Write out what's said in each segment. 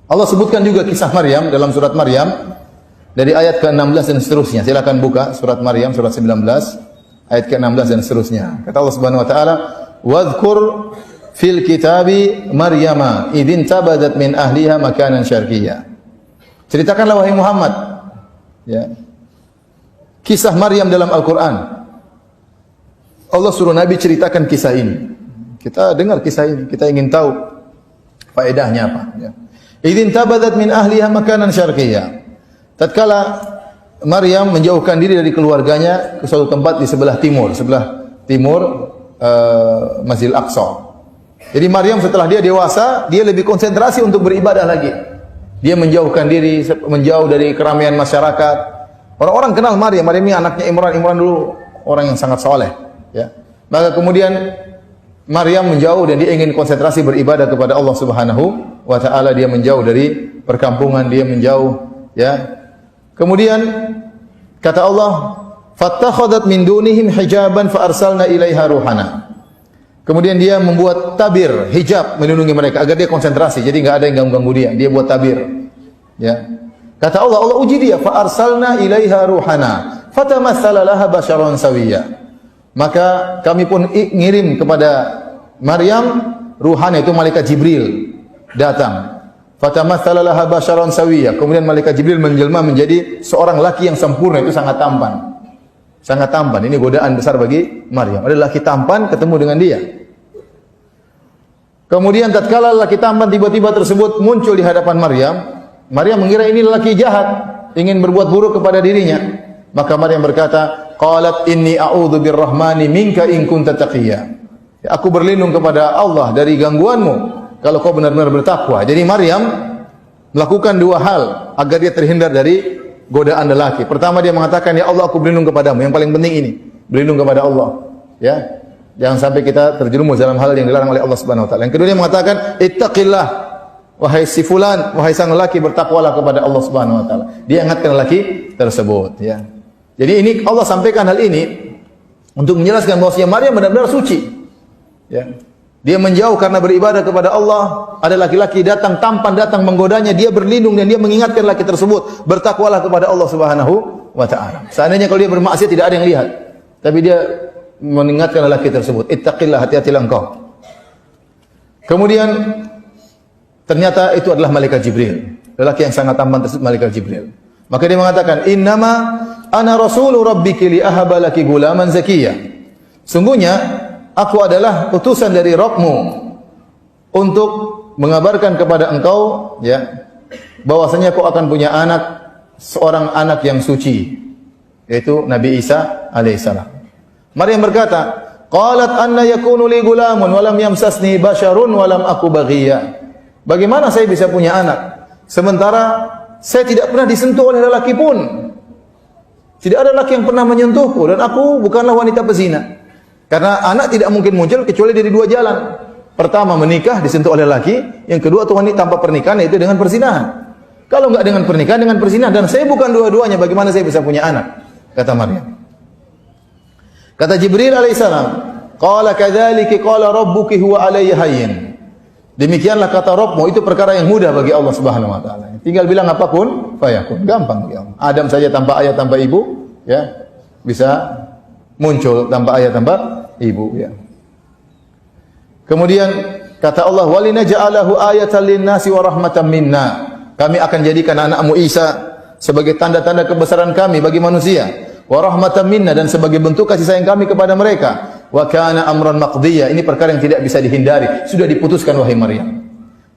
Allah sebutkan juga kisah Maryam dalam surat Maryam dari ayat ke-16 dan seterusnya. Silakan buka surat Maryam surat 19 ayat ke-16 dan seterusnya. Kata Allah Subhanahu wa taala, "Wadhkur fil kitabi Maryama idzin tabadat min ahliha makanan syarqiyya." Ceritakanlah wahai Muhammad, ya, kisah Maryam dalam Al-Qur'an. Allah suruh Nabi ceritakan kisah ini. Kita dengar kisah ini, kita ingin tahu faedahnya apa, ya. Idzin tabadat min ahliha makanan syarqiyya. Tatkala Maryam menjauhkan diri dari keluarganya ke suatu tempat di sebelah timur Masjidil Aqsa. Jadi Maryam setelah dia dewasa, dia lebih konsentrasi untuk beribadah lagi. Dia menjauhkan diri, menjauh dari keramaian masyarakat. Orang-orang kenal Maryam. Maryam ini anaknya Imran. Imran dulu orang yang sangat soleh, ya. Maka kemudian Maryam menjauh dan dia ingin konsentrasi beribadah kepada Allah Subhanahu wa taala. Dia menjauh dari perkampungan, dia menjauh, ya. Kemudian kata Allah, "Fattakhadhat min dunihim hijaban fa arsalna ilaiha ruhana." Kemudian dia membuat tabir, hijab melindungi mereka agar dia konsentrasi. Jadi enggak ada yang ganggu-ganggu dia. Dia buat tabir, ya. Kata Allah, Allah uji dia, "Fa arsalna ilaiha ruhana fatamassala laha basharan sawiyya." Maka kami pun ngirim kepada Maryam ruhana, itu malaikat Jibril datang. Fatamassala laha basharan sawiyya. Kemudian malaikat Jibril menjelma menjadi seorang laki yang sempurna, itu sangat tampan. Sangat tampan. Ini godaan besar bagi Maryam. Ada laki tampan ketemu dengan dia. Kemudian tatkala laki tampan tiba-tiba tersebut muncul di hadapan Maryam, Maryam mengira ini lelaki jahat, ingin berbuat buruk kepada dirinya. Maka Maryam berkata, qalat inni a'udzu birrahmani minka in kunta taqiyya. Aku berlindung kepada Allah dari gangguanmu kalau kau benar-benar bertakwa. Jadi Maryam melakukan dua hal agar dia terhindar dari godaan lelaki. Pertama dia mengatakan, ya Allah aku berlindung kepadamu. Yang paling penting ini, berlindung kepada Allah, ya. Jangan sampai kita terjerumus dalam hal yang dilarang oleh Allah Subhanahu wa taala. Yang kedua dia mengatakan, ittaqillah, wahai si fulan, wahai sang lelaki, bertakwalah kepada Allah Subhanahu wa taala. Dia ingatkan lelaki tersebut, ya. Jadi ini Allah sampaikan hal ini untuk menjelaskan bahwasanya Maryam benar-benar suci, ya. Dia menjauh karena beribadah kepada Allah. Ada laki-laki datang tampan, datang menggodanya, dia berlindung dan dia mengingatkan laki tersebut, bertakwalah kepada Allah Subhanahu wa taala. Seandainya kalau dia bermaksiat tidak ada yang lihat, tapi dia mengingatkan laki tersebut, ittaqillah, hati-hatilah engkau. Kemudian ternyata itu adalah malaikat Jibril, lelaki yang sangat tampan tersebut, malaikat Jibril. Maka dia mengatakan, innama ana rasulu rabbiki li ahaba laki gulaman zakiyya. Sungguhnya aku adalah utusan dari Rabbmu untuk mengabarkan kepada engkau, ya, bahwasanya kau akan punya anak, seorang anak yang suci, yaitu Nabi Isa alaihissalam. Maryam berkata, qalat anna yakunu li gulamun wa lam yamsasni basharun wa lam aku baghiyya. Bagaimana saya bisa punya anak sementara saya tidak pernah disentuh oleh lelaki pun. Tidak ada lelaki yang pernah menyentuhku dan aku bukanlah wanita pezina. Karena anak tidak mungkin muncul kecuali dari dua jalan. Pertama menikah disentuh oleh laki, yang kedua atau wanita tanpa pernikahan, yaitu dengan perzinahan. Kalau enggak dengan pernikahan, dengan perzinahan, dan saya bukan dua-duanya, bagaimana saya bisa punya anak? Kata Maryam. Kata Jibril alaihissalam, qala kadzalika qala rabbuki huwa alayya hayyin. Demikianlah kata Rabbmu, itu perkara yang mudah bagi Allah Subhanahu wa taala. Tinggal bilang apapun, fayakun, gampang bagi Allah. Adam saja tanpa ayah tanpa ibu, ya, bisa muncul tanpa ayah tanpa ibu, ya. Kemudian kata Allah, walinaj'alahu ayatan lin-nasi wa rahmatan minna. Kami akan jadikan anakmu Isa sebagai tanda-tanda kebesaran kami bagi manusia, wa rahmatan minna, dan sebagai bentuk kasih sayang kami kepada mereka. Wa kana amran maqdiyya, ini perkara yang tidak bisa dihindari, sudah diputuskan wahai Maryam.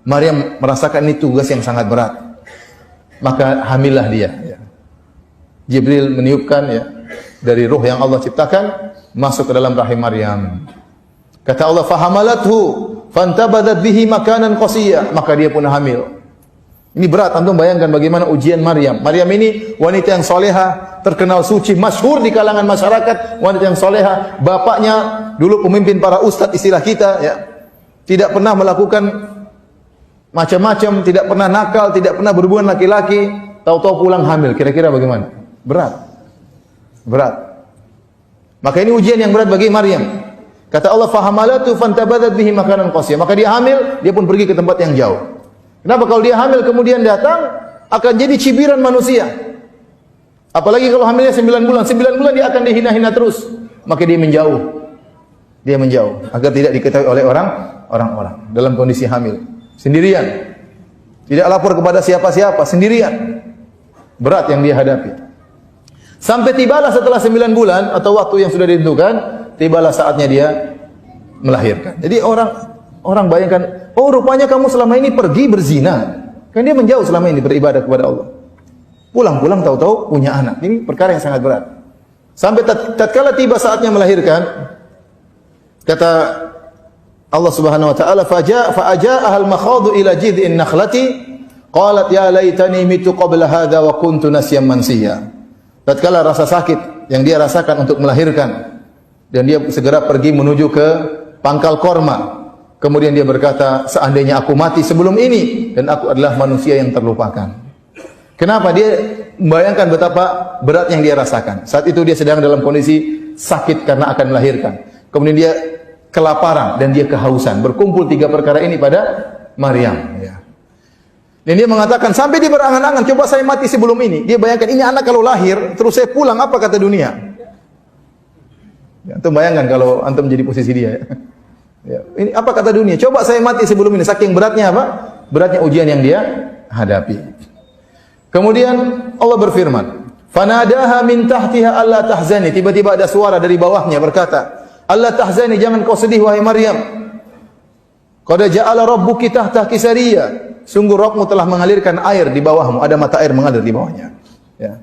Maryam merasakan ini tugas yang sangat berat. Maka hamillah dia, ya. Jibril meniupkan, ya, dari ruh yang Allah ciptakan masuk ke dalam rahim Maryam. Kata Allah, fahamalathu fantabadat bihi makanan qasiyya, maka dia pun hamil. Ini berat, antum bayangkan bagaimana ujian Maryam. Maryam ini wanita yang soleha, terkenal suci, masyhur di kalangan masyarakat, wanita yang soleha. Bapaknya dulu pemimpin para ustadz istilah kita, ya. Tidak pernah melakukan macam-macam, tidak pernah nakal, tidak pernah berhubungan laki-laki, tahu-tahu pulang hamil. Kira-kira bagaimana? Berat. Berat. Maka ini ujian yang berat bagi Maryam. Kata Allah, fahamalatu fantabadat bihi makanan qasiyya. Maka dia hamil, dia pun pergi ke tempat yang jauh. Kenapa? Kalau dia hamil kemudian datang, akan jadi cibiran manusia. Apalagi kalau hamilnya 9 bulan. 9 bulan dia akan dihina-hina terus. Maka dia menjauh. Dia menjauh agar tidak diketahui oleh orang-orang dalam kondisi hamil. Sendirian. Tidak lapor kepada siapa-siapa, sendirian. Berat yang dia hadapi. Sampai tibalah setelah 9 bulan atau waktu yang sudah ditentukan, tibalah saatnya dia melahirkan. Jadi orang bayangkan, oh rupanya kamu selama ini pergi berzina. Kan dia menjauh selama ini beribadah kepada Allah. Pulang-pulang tahu-tahu punya anak. Ini perkara yang sangat berat. Sampai tatkala tiba saatnya melahirkan, kata Allah Subhanahu wa taala, fa'aja'aha al-makhadu ila jid'in nakhlati qalat ya laitani mitu qabla hadha wa kuntu nasyan mansiya. Tatkala rasa sakit yang dia rasakan untuk melahirkan dan dia segera pergi menuju ke pangkal korma. Kemudian dia berkata, seandainya aku mati sebelum ini dan aku adalah manusia yang terlupakan. Kenapa? Dia membayangkan betapa berat yang dia rasakan. Saat itu dia sedang dalam kondisi sakit karena akan melahirkan. Kemudian dia kelaparan dan dia kehausan. Berkumpul 3 perkara ini pada Maryam. Ya. Dan dia mengatakan, sampai dia berangan-angan, coba saya mati sebelum ini. Dia bayangkan, ini anak kalau lahir, terus saya pulang, apa kata dunia? Ya, antum bayangkan kalau antum menjadi posisi dia. Ya. Ini apa kata dunia? Coba saya mati sebelum ini. Saking beratnya apa? Beratnya ujian yang dia hadapi. Kemudian Allah berfirman, "Fanadaha min tahtiha alla tahzani." Tiba-tiba ada suara dari bawahnya berkata, "Alla tahzani, jangan kau sedih wahai Maryam. Qad ja'ala rabbuki tahtaki sariya." Sungguh Rabbmu telah mengalirkan air di bawahmu, ada mata air mengalir di bawahnya. Ya.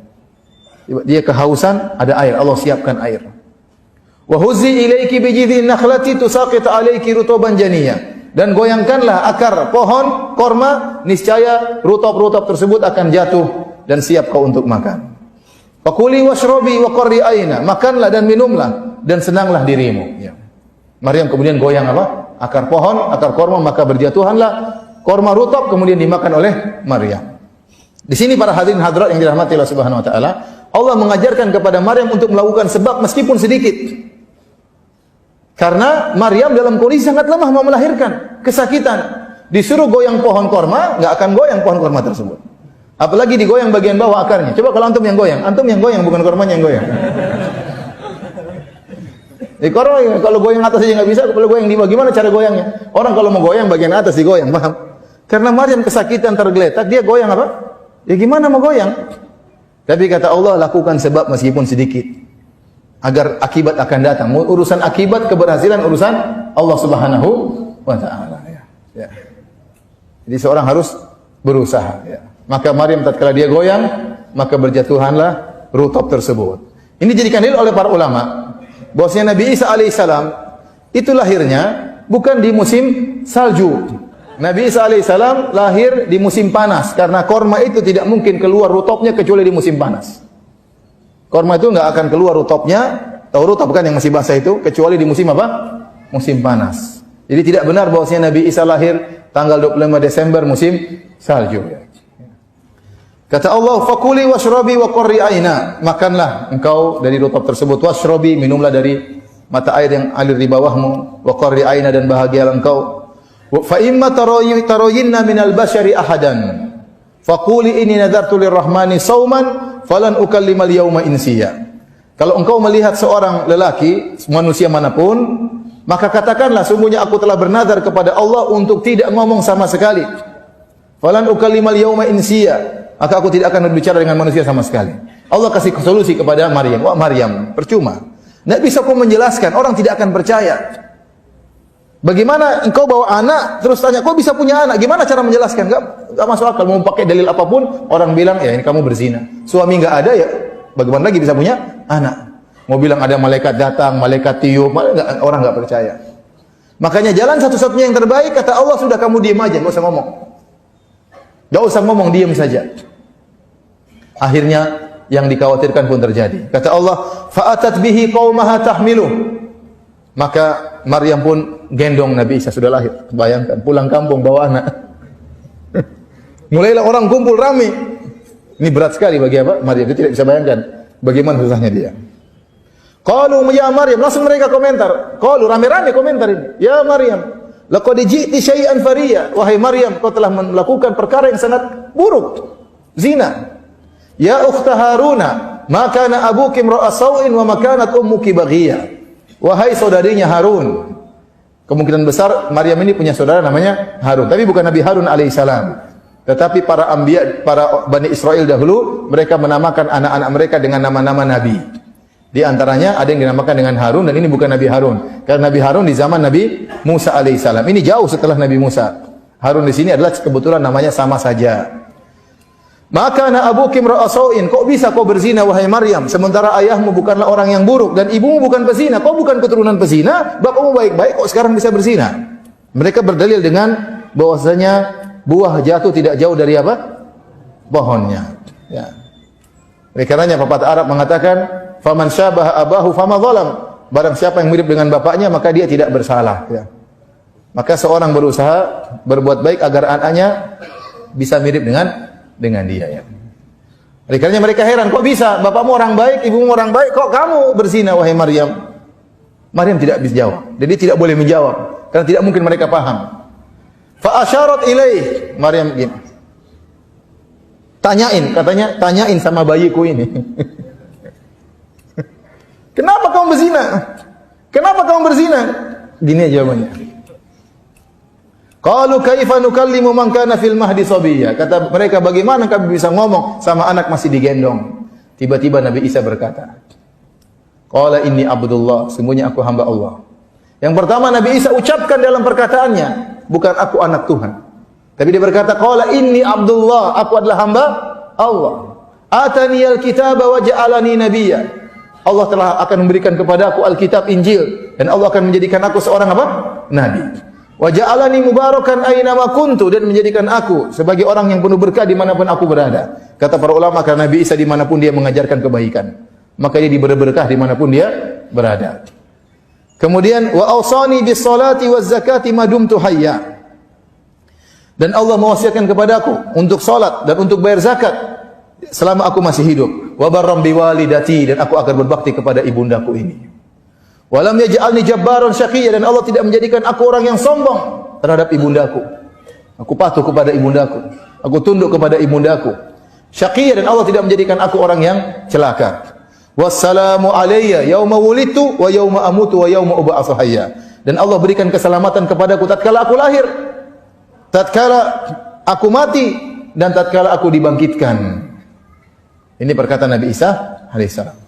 Dia kehausan, ada air, Allah siapkan air. Wa huzzi ilayki bi jidhin nakhlati tusaqit alayki rutuban janiyya. Dan goyangkanlah akar pohon korma, niscaya rutop-rutop tersebut akan jatuh dan siap kau untuk makan. Fakuli washrobi wa qarri aina, makanlah dan minumlah dan senanglah dirimu. Ya. Maryam kemudian goyang apa? Akar pohon, akar korma, maka berjatuhanlah korma rutop kemudian dimakan oleh Maryam. Di sini para hadirin hadirat yang dirahmati Allah Subhanahu wa taala, Allah mengajarkan kepada Maryam untuk melakukan sebab meskipun sedikit. Karena Maryam dalam kondisi sangat lemah mau melahirkan, kesakitan. Disuruh goyang pohon korma, enggak akan goyang pohon korma tersebut. Apalagi digoyang bagian bawah akarnya. Coba kalau antum yang goyang bukan kormanya yang goyang. Korma kalau goyang atas aja nggak bisa, kalau goyang di bawah gimana cara goyangnya? Orang kalau mau goyang bagian atas digoyang, paham? Karena Maryam kesakitan tergeletak, dia goyang apa? Ya gimana mau goyang? Tapi kata Allah, lakukan sebab meskipun sedikit. Agar akibat akan datang. Urusan akibat, keberhasilan urusan Allah Subhanahu wa taala. Ya. Jadi seorang harus berusaha. Ya. Maka Maryam tatkala dia goyang, maka berjatuhanlah rutop tersebut. Ini dijadikan dalil oleh para ulama bahwasanya Nabi Isa alaihissalam itu lahirnya bukan di musim salju. Nabi Isa alaihissalam lahir di musim panas karena korma itu tidak mungkin keluar rutopnya kecuali di musim panas. Korma itu enggak akan keluar rutopnya, tahu rutop kan yang masih basah itu, kecuali di musim apa? Musim panas. Jadi tidak benar bahwasanya Nabi Isa lahir tanggal 25 Desember musim salju. Kata Allah, "Fakuli washrabi wa qarri aina." Makanlah engkau dari rutop tersebut, washrabi, minumlah dari mata air yang alir di bawahmu, wa qarri aina, dan bahagialah engkau. Fa imma tarayinna minal bashari ahadan. Faquli inni nadartu lirrahmani sauman falan ukallimal yauma insiya. Kalau engkau melihat seorang lelaki, manusia manapun, maka katakanlah sungguhnya aku telah bernazar kepada Allah untuk tidak ngomong sama sekali. Falan ukallimal yauma insiya. Maka aku tidak akan berbicara dengan manusia sama sekali. Allah kasih solusi kepada Maryam. Wah Maryam, percuma. Tidak bisa kau menjelaskan, orang tidak akan percaya. Bagaimana engkau bawa anak, terus tanya, kau bisa punya anak? Gimana cara menjelaskan? Gak masuk akal. Mau pakai dalil apapun, orang bilang, ya ini kamu berzina. Suami gak ada, ya bagaimana lagi bisa punya anak? Mau bilang ada malaikat datang, malaikat tiup, orang gak percaya. Makanya jalan satu-satunya yang terbaik, kata Allah, sudah kamu diam aja, gak usah ngomong. Gak usah ngomong, diam saja. Akhirnya yang dikhawatirkan pun terjadi. Kata Allah, fa'atat bihi qaumaha tahmiluh. Maka Maryam pun gendong Nabi Isa, sudah lahir. Bayangkan, pulang kampung bawa anak. Mulailah orang kumpul rame. Ini berat sekali bagi apa? Maryam itu tidak bisa bayangkan bagaimana susahnya dia. Qalu ya Maryam, langsung mereka komentar. Qalu rame-rame komentar ini. Ya Maryam, Laqad ji'ti syai'an fariya. Wahai Maryam, kau telah melakukan perkara yang sangat buruk. Zina. Ya ukhta Haruna, ma kana abuki imra'a sawin wa ma kanat ummuki baghiyah. Wahai saudarinya Harun. Kemungkinan besar Maryam ini punya saudara namanya Harun, tapi bukan Nabi Harun alaihissalam. Tetapi para anbiya, para Bani Israel dahulu, mereka menamakan anak-anak mereka dengan nama-nama nabi. Di antaranya ada yang dinamakan dengan Harun, dan ini bukan Nabi Harun. Karena Nabi Harun di zaman Nabi Musa alaihissalam. Ini jauh setelah Nabi Musa. Harun di sini adalah kebetulan namanya sama saja. Maka na abuki imra'a sawin, kok bisa kau berzina wahai Maryam, sementara ayahmu bukanlah orang yang buruk dan ibumu bukan pezina. Kau bukan keturunan pezina, bapakmu baik-baik, kok sekarang bisa berzina? Mereka berdalil dengan bahwasanya buah jatuh tidak jauh dari apa? Pohonnya. Ya. Oleh karenanya pepatah Arab mengatakan, "Faman syabaha abahu fama zalam." Barang siapa yang mirip dengan bapaknya, maka dia tidak bersalah, ya. Maka seorang berusaha berbuat baik agar anaknya bisa mirip dengan dia, ya. Oleh karenanya mereka heran, kok bisa bapakmu orang baik, ibumu orang baik, kok kamu berzina wahai Maryam? Maryam tidak bisa jawab. Jadi tidak boleh menjawab karena tidak mungkin mereka paham. Fa asyarat ilaih, Maryam gini. Katanya tanyain sama bayiku ini. Kenapa kamu berzina? Kenapa kamu berzina? Gini jawabannya. Qalu kaifa nukallimu man kana fil mahdi sabiyya. Kata mereka, bagaimana kami bisa ngomong sama anak masih digendong? Tiba-tiba Nabi Isa berkata, qala inni abdullah, sesungguhnya aku hamba Allah. Yang pertama Nabi Isa ucapkan dalam perkataannya, bukan aku anak Tuhan. Tapi dia berkata, qala inni abdullah, aku adalah hamba Allah. Ataniyal kitaba wa ja'alani nabiyya. Allah telah akan memberikan kepada aku Alkitab, Injil, dan Allah akan menjadikan aku seorang apa? Nabi. Wa ja'alani mubarakan aina ma kuntu, dan menjadikan aku sebagai orang yang penuh berkah dimanapun aku berada. Kata para ulama, karena Nabi Isa dimanapun dia mengajarkan kebaikan, maka dia diberi berkah dimanapun dia berada. Kemudian wa awsani bis salati waz zakati ma dumtu hayya. Dan Allah mewasiatkan kepadaku untuk salat dan untuk bayar zakat selama aku masih hidup. Wa barram biwalidati, dan aku akan berbakti kepada ibundaku ini. Walam yaj'alni jabbaran syaqiyya, dan Allah tidak menjadikan aku orang yang sombong terhadap ibundaku. Aku patuh kepada ibundaku, aku tunduk kepada ibundaku. Syaqiyya, dan Allah tidak menjadikan aku orang yang celaka. Wassalamu alayya yauma wulidtu wa yauma amutu wa yauma ub'atsu hayya. Dan Allah berikan keselamatan kepadaku tatkala aku lahir, tatkala aku mati, dan tatkala aku dibangkitkan. Ini perkataan Nabi Isa alaihissalam.